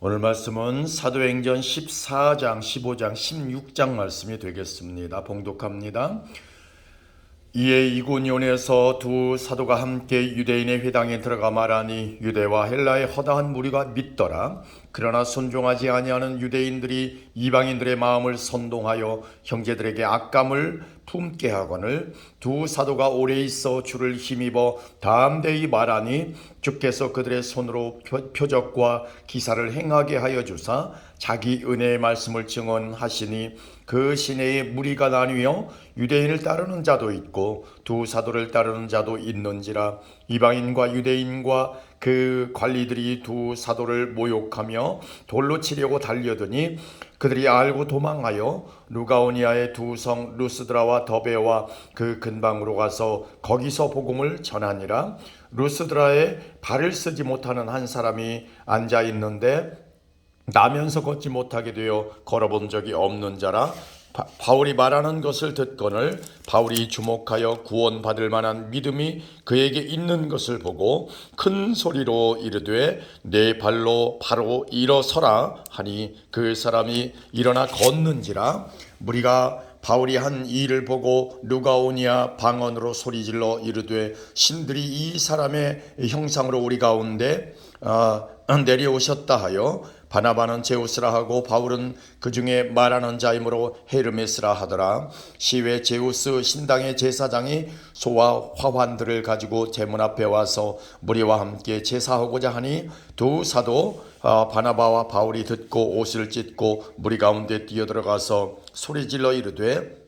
오늘 말씀은 사도행전 14장, 15장, 16장 말씀이 되겠습니다. 봉독합니다. 이에 이고니온에서 두 사도가 함께 유대인의 회당에 들어가 말하니 유대와 헬라의 허다한 무리가 믿더라. 그러나 순종하지 아니하는 유대인들이 이방인들의 마음을 선동하여 형제들에게 악감을 품게 하거늘 두 사도가 오래 있어 주를 힘입어 담대히 말하니 주께서 그들의 손으로 표적과 기사를 행하게 하여 주사 자기 은혜의 말씀을 증언하시니 그 시내에 무리가 나뉘어 유대인을 따르는 자도 있고 두 사도를 따르는 자도 있는지라. 이방인과 유대인과 그 관리들이 두 사도를 모욕하며 돌로 치려고 달려드니 그들이 알고 도망하여 루가오니아의 두 성 루스드라와 더베와 그 근방으로 가서 거기서 복음을 전하니라. 루스드라에 발을 쓰지 못하는 한 사람이 앉아 있는데 나면서 걷지 못하게 되어 걸어본 적이 없는 자라. 바울이 말하는 것을 듣거늘 바울이 주목하여 구원받을 만한 믿음이 그에게 있는 것을 보고 큰 소리로 이르되 내 발로 바로 일어서라 하니 그 사람이 일어나 걷는지라. 무리가 바울이 한 일을 보고 루가오니아 방언으로 소리질러 이르되 신들이 이 사람의 형상으로 우리 가운데 내려오셨다 하여 바나바는 제우스라 하고 바울은 그 중에 말하는 자이므로 헤르메스라 하더라. 시외 제우스 신당의 제사장이 소와 화환들을 가지고 제문 앞에 와서 무리와 함께 제사하고자 하니 두 사도 바나바와 바울이 듣고 옷을 찢고 무리 가운데 뛰어들어가서 소리질러 이르되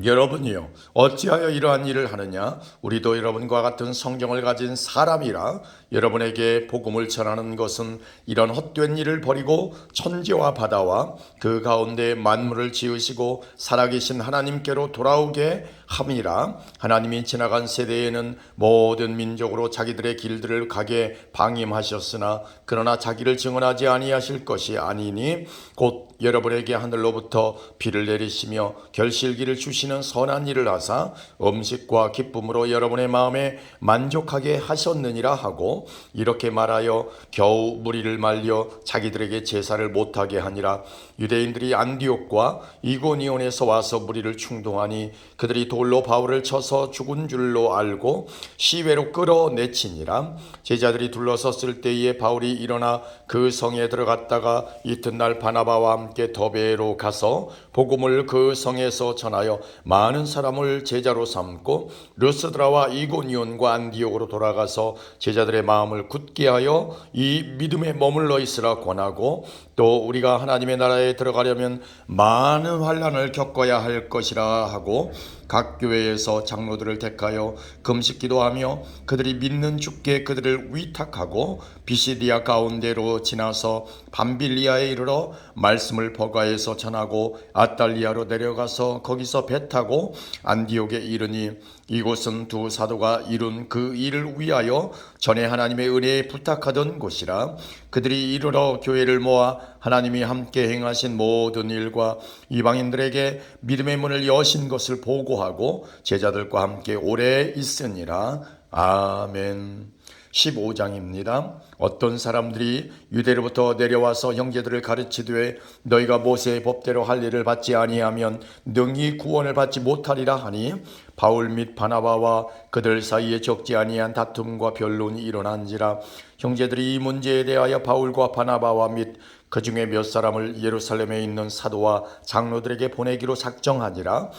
여러분이요 어찌하여 이러한 일을 하느냐. 우리도 여러분과 같은 성경을 가진 사람이라. 여러분에게 복음을 전하는 것은 이런 헛된 일을 버리고 천지와 바다와 그 가운데 만물을 지으시고 살아계신 하나님께로 돌아오게 함이라. 하나님이 지나간 세대에는 모든 민족으로 자기들의 길들을 가게 방임하셨으나 그러나 자기를 증언하지 아니하실 것이 아니니 곧 여러분에게 하늘로부터 비를 내리시며 결실기를 주시는 선한 일을 하사 음식과 기쁨으로 여러분의 마음에 만족하게 하셨느니라 하고 이렇게 말하여 겨우 무리를 말려 자기들에게 제사를 못하게 하니라. 유대인들이 안디옥과 이고니온에서 와서 무리를 충동하니 그들이 돌로 바울을 쳐서 죽은 줄로 알고 시외로 끌어내치니라. 제자들이 둘러섰을 때에 바울이 일어나 그 성에 들어갔다가 이튿날 바나바와 함께 더베로 가서 복음을 그 성에서 전하여 많은 사람을 제자로 삼고 르스드라와 이고니온과 안디옥으로 돌아가서 제자들의 마음을 굳게 하여 이 믿음에 머물러 있으라 권하고 또 우리가 하나님의 나라에 들어가려면 많은 환난을 겪어야 할 것이라 하고 각 교회에서 장로들을 택하여 금식 기도하며 그들이 믿는 주께 그들을 위탁하고 비시디아 가운데로 지나서 밤빌리아에 이르러 말씀을 버가에서 전하고 아달리아로 내려가서 거기서 배 타고 안디옥에 이르니 이곳은 두 사도가 이룬 그 일을 위하여 전에 하나님의 은혜에 부탁하던 곳이라. 그들이 이르러 교회를 모아 하나님이 함께 행하신 모든 일과 이방인들에게 믿음의 문을 여신 것을 보고하고 제자들과 함께 오래 있으니라. 아멘. 15장입니다. 어떤 사람들이 유대로부터 내려와서 형제들을 가르치되 너희가 모세의 법대로 할 일을 받지 아니하면 능히 구원을 받지 못하리라 하니 바울 및 바나바와 그들 사이에 적지 아니한 다툼과 변론이 일어난지라. 형제들이 이 문제에 대하여 바울과 바나바와 및 그 중에 몇 사람을 예루살렘에 있는 사도와 장로들에게 보내기로 작정하니라.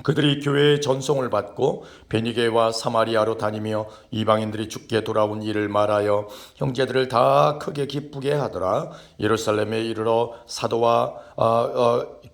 그들이 교회의 전송을 받고 베니게와 사마리아로 다니며 이방인들이 죽게 돌아온 일을 말하여 형제들을 다 크게 기쁘게 하더라. 예루살렘에 이르러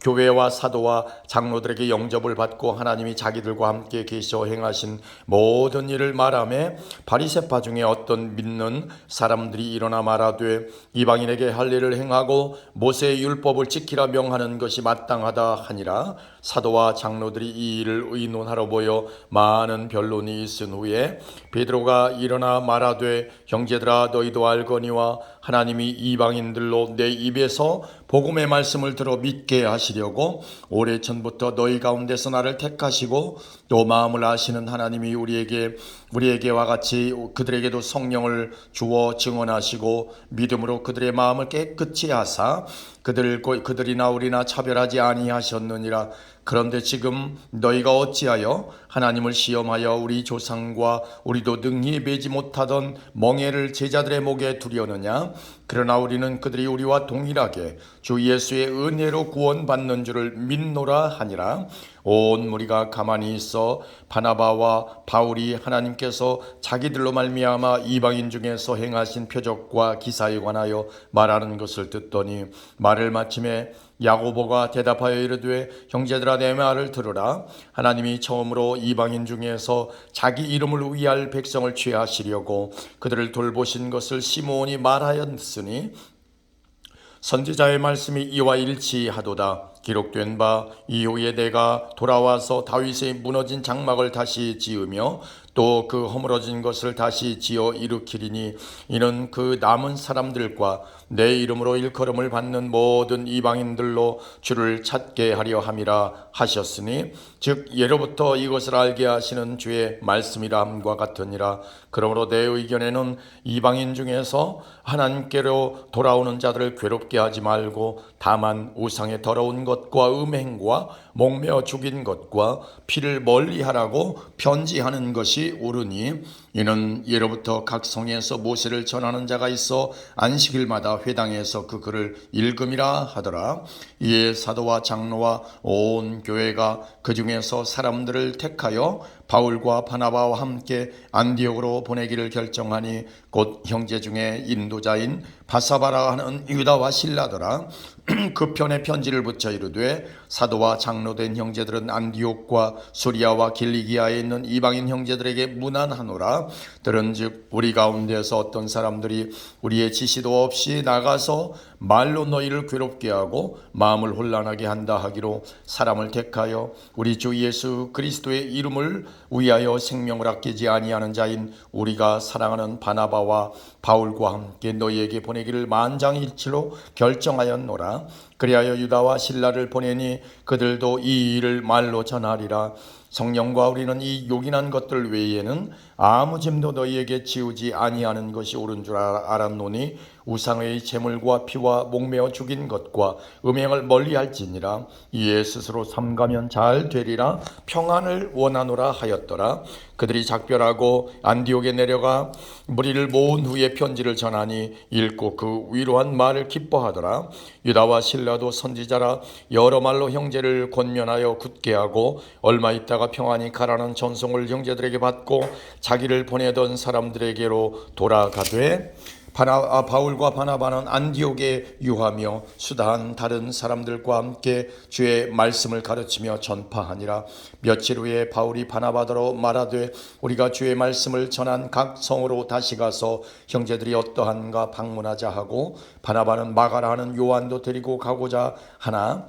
교회와 사도와 장로들에게 영접을 받고 하나님이 자기들과 함께 계셔 행하신 모든 일을 말하며 바리새파 중에 어떤 믿는 사람들이 일어나 말하되 이방인에게 할 일을 행하고 모세의 율법을 지키라 명하는 것이 마땅하다 하니라. 사도와 장로들이 이 일을 의논하러 모여 많은 변론이 있은 후에 베드로가 일어나 말하되 형제들아 너희도 알거니와 하나님이 이방인들로 내 입에서 복음의 말씀을 들어 믿게 하시려고 오래전부터 너희 가운데서 나를 택하시고 또 마음을 아시는 하나님이 우리에게와 같이 그들에게도 성령을 주어 증언하시고 믿음으로 그들의 마음을 깨끗이 하사 그들이나 우리나 차별하지 아니하셨느니라. 그런데 지금 너희가 어찌하여 하나님을 시험하여 우리 조상과 우리도 능히 매지 못하던 멍에를 제자들의 목에 두려느냐? 그러나 우리는 그들이 우리와 동일하게 주 예수의 은혜로 구원받는 줄을 믿노라 하니라. 온 무리가 가만히 있어 바나바와 바울이 하나님께서 자기들로 말미암아 이방인 중에서 행하신 표적과 기사에 관하여 말하는 것을 듣더니 말을 마침에 야고보가 대답하여 이르되 형제들아 내 말을 들으라. 하나님이 처음으로 이방인 중에서 자기 이름을 위할 백성을 취하시려고 그들을 돌보신 것을 시므온이 말하였으니 선지자의 말씀이 이와 일치하도다. 기록된 바 이후에 내가 돌아와서 다윗의 무너진 장막을 다시 지으며 또 그 허물어진 것을 다시 지어 일으키리니 이는 그 남은 사람들과 내 이름으로 일컬음을 받는 모든 이방인들로 주를 찾게 하려 함이라 하셨으니 즉 예로부터 이것을 알게 하시는 주의 말씀이라 함과 같으니라. 그러므로 내 의견에는 이방인 중에서 하나님께로 돌아오는 자들을 괴롭게 하지 말고 다만 우상의 더러운 것과 음행과 목매어 죽인 것과 피를 멀리하라고 편지하는 것이 옳으니 이는 예로부터 각 성에서 모세를 전하는 자가 있어 안식일마다 회당에서 그 글을 읽음이라 하더라. 이에 사도와 장로와 온 교회가 그 중에서 사람들을 택하여 바울과 바나바와 함께 안디옥으로 보내기를 결정하니 곧 형제 중에 인도자인 바사바라 하는 유다와 실라더라. 그 편에 편지를 붙여 이르되 사도와 장로된 형제들은 안디옥과 수리아와 길리기아에 있는 이방인 형제들에게 문안하노라. 들은즉 우리 가운데서 어떤 사람들이 우리의 지시도 없이 나가서 말로 너희를 괴롭게 하고 마음을 혼란하게 한다 하기로 사람을 택하여 우리 주 예수 그리스도의 이름을 위하여 생명을 아끼지 아니하는 자인 우리가 사랑하는 바나바와 바울과 함께 너희에게 보내기를 만장일치로 결정하였노라. 그리하여 유다와 실라를 보내니 그들도 이 일을 말로 전하리라. 성령과 우리는 이 요긴한 것들 외에는 아무 짐도 너희에게 지우지 아니하는 것이 옳은 줄 알았노니 우상의 제물과 피와 목매어 죽인 것과 음행을 멀리할지니라. 이에 스스로 삼가면 잘 되리라 평안을 원하노라 하였더라. 그들이 작별하고 안디옥에 내려가 무리를 모은 후에 편지를 전하니 읽고 그 위로한 말을 기뻐하더라. 유다와 실라도 선지자라 여러 말로 형제를 권면하여 굳게 하고 얼마 있다가 평안히 가라는 전송을 형제들에게 받고 자기를 보내던 사람들에게로 돌아가되 바울과 바나바는 안디옥에 유하며 수다한 다른 사람들과 함께 주의 말씀을 가르치며 전파하니라. 며칠 후에 바울이 바나바더러 말하되 우리가 주의 말씀을 전한 각 성으로 다시 가서 형제들이 어떠한가 방문하자 하고 바나바는 마가라 하는 요한도 데리고 가고자 하나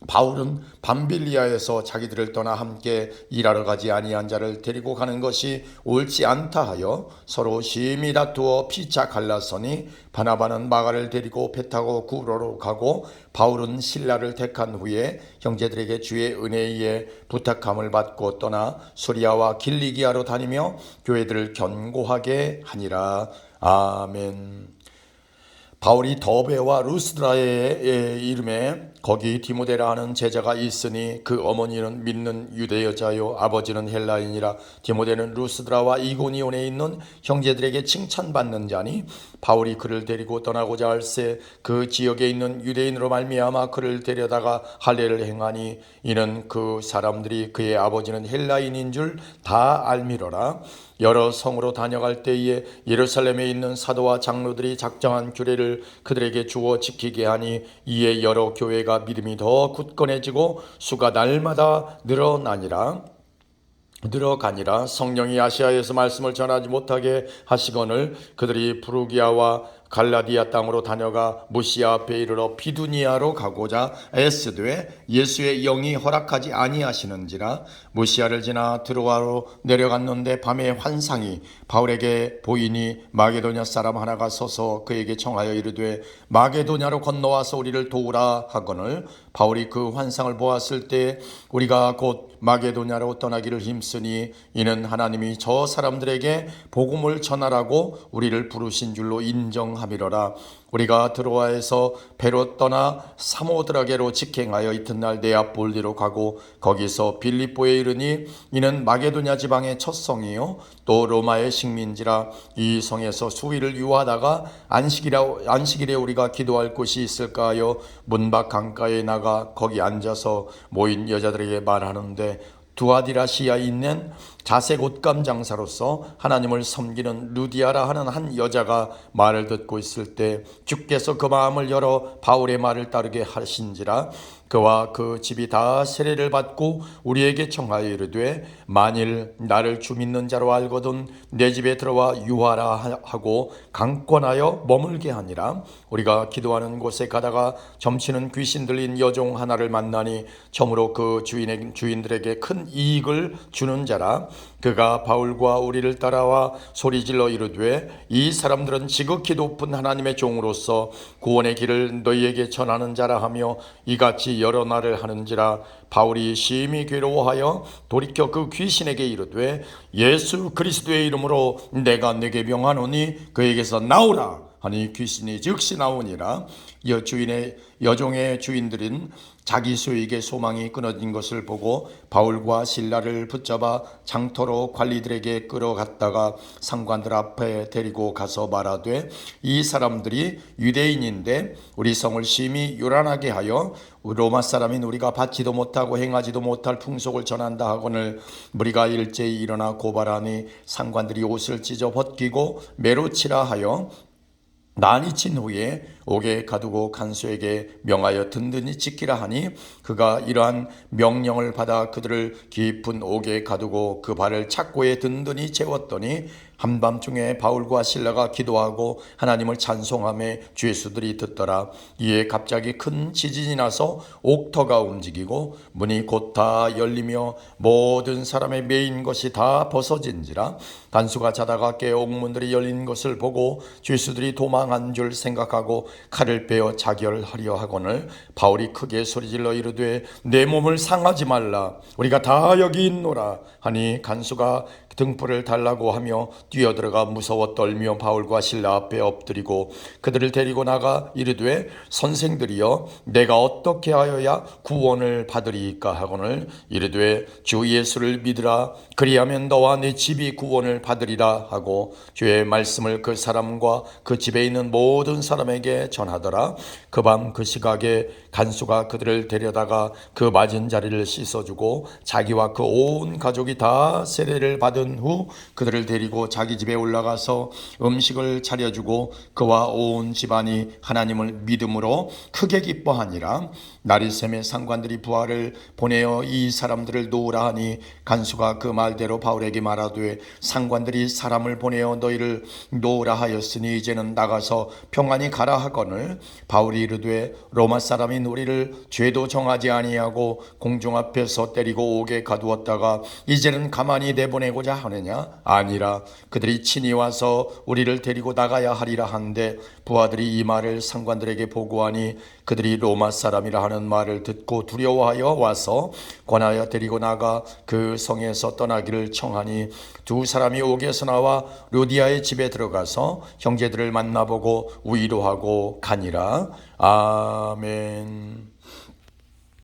바울은 밤빌리아에서 자기들을 떠나 함께 일하러 가지 아니한 자를 데리고 가는 것이 옳지 않다 하여 서로 심히 다투어 피차 갈랐으니 바나바는 마가를 데리고 배 타고 구로로 가고 바울은 실라를 택한 후에 형제들에게 주의 은혜에 부탁함을 받고 떠나 수리아와 길리기아로 다니며 교회들을 견고하게 하니라. 아멘. 바울이 더베와 루스드라의 이름에 거기 디모데라 하는 제자가 있으니 그 어머니는 믿는 유대 여자요 아버지는 헬라인이라. 디모데는 루스드라와 이고니온에 있는 형제들에게 칭찬받는 자니 바울이 그를 데리고 떠나고자 할새 그 지역에 있는 유대인으로 말미암아 그를 데려다가 할례를 행하니 이는 그 사람들이 그의 아버지는 헬라인인 줄 다 알미러라. 여러 성으로 다녀갈 때에 예루살렘에 있는 사도와 장로들이 작정한 규례를 그들에게 주어 지키게 하니 이에 여러 교회가 믿음이 더 굳건해지고 수가 날마다 늘어가니라. 성령이 아시아에서 말씀을 전하지 못하게 하시거늘 그들이 부르기아와 갈라디아 땅으로 다녀가 무시아 앞에 이르러 비두니아로 가고자 애쓰되 예수의 영이 허락하지 아니하시는지라 무시아를 지나 드로아로 내려갔는데 밤에 환상이 바울에게 보이니 마게도냐 사람 하나가 서서 그에게 청하여 이르되 마게도냐로 건너와서 우리를 도우라 하거늘 바울이 그 환상을 보았을 때 우리가 곧 마게도냐로 떠나기를 힘쓰니 이는 하나님이 저 사람들에게 복음을 전하라고 우리를 부르신 줄로 인정함이로라. 우리가 드로아에서 배로 떠나 사모드라게로 직행하여 이튿날 네아폴리로 가고 거기서 빌립보에 이르니 이는 마게도냐 지방의 첫 성이요 또 로마의 식민지라. 이 성에서 수일을 유하다가 안식일에 우리가 기도할 곳이 있을까 하여 문밖 강가에 나가 거기 앉아서 모인 여자들에게 말하는데 두아디라시아에 있는 자색 옷감 장사로서 하나님을 섬기는 루디아라 하는 한 여자가 말을 듣고 있을 때 주께서 그 마음을 열어 바울의 말을 따르게 하신지라. 그와 그 집이 다 세례를 받고 우리에게 청하여 이르되 만일 나를 주 믿는 자로 알거든 내 집에 들어와 유하라 하고 강권하여 머물게 하니라. 우리가 기도하는 곳에 가다가 점치는 귀신 들린 여종 하나를 만나니 처음으로 그 주인들에게 큰 이익을 주는 자라. 그가 바울과 우리를 따라와 소리질러 이르되 이 사람들은 지극히 높은 하나님의 종으로서 구원의 길을 너희에게 전하는 자라 하며 이같이 여러 날을 하는지라. 바울이 심히 괴로워하여 돌이켜 그 귀신에게 이르되 예수 그리스도의 이름으로 내가 네게 명하노니 그에게서 나오라 하니 귀신이 즉시 나오니라. 여종의 주인들은 자기 수익의 소망이 끊어진 것을 보고 바울과 실라를 붙잡아 장터로 관리들에게 끌어갔다가 상관들 앞에 데리고 가서 말하되 이 사람들이 유대인인데 우리 성을 심히 요란하게 하여 로마 사람인 우리가 받지도 못하고 행하지도 못할 풍속을 전한다 하거늘 무리가 일제히 일어나 고발하니 상관들이 옷을 찢어 벗기고 매로 치라 하여 난이 친 후에 옥에 가두고 간수에게 명하여 든든히 지키라 하니 그가 이러한 명령을 받아 그들을 깊은 옥에 가두고 그 발을 착고에 든든히 채웠더니 한밤중에 바울과 실라가 기도하고 하나님을 찬송하며 죄수들이 듣더라. 이에 갑자기 큰 지진이 나서 옥터가 움직이고 문이 곧 다 열리며 모든 사람의 매인 것이 다 벗어진지라. 간수가 자다가 깨어 옥문들이 열린 것을 보고 죄수들이 도망한 줄 생각하고 칼을 빼어 자결하려 하거늘 바울이 크게 소리질러 이르되 내 몸을 상하지 말라 우리가 다 여기 있노라 하니 간수가 등불을 달라고 하며 뛰어들어가 무서워 떨며 바울과 실라 앞에 엎드리고 그들을 데리고 나가 이르되 선생들이여 내가 어떻게 하여야 구원을 받으리이까 하거늘 이르되 주 예수를 믿으라 그리하면 너와 네 집이 구원을 받으리라 하고 주의 말씀을 그 사람과 그 집에 있는 모든 사람에게 전하더라. 그 밤 그 시각에 간수가 그들을 데려다가 그 맞은 자리를 씻어주고 자기와 그 온 가족이 다 세례를 받은 후 그들을 데리고 자기 집에 올라가서 음식을 차려주고 그와 온 집안이 하나님을 믿음으로 크게 기뻐하니라. 나리샘의 상관들이 부하를 보내어 이 사람들을 놓으라 하니 간수가 그 말대로 바울에게 말하되 상관들이 사람을 보내어 너희를 놓으라 하였으니 이제는 나가서 평안히 가라 하거늘 바울이 이르되 로마 사람인 우리를 죄도 정하지 아니하고 공중 앞에서 때리고 옥에 가두었다가 이제는 가만히 내보내고자 하느냐? 아니라 그들이 친히 와서 우리를 데리고 나가야 하리라 한데 부하들이 이 말을 상관들에게 보고하니 그들이 로마 사람이라 하는 말을 듣고 두려워하여 와서 권하여 데리고 나가 그 성에서 떠나기를 청하니 두 사람이 옥에서 나와 루디아의 집에 들어가서 형제들을 만나보고 위로하고 가니라. 아멘.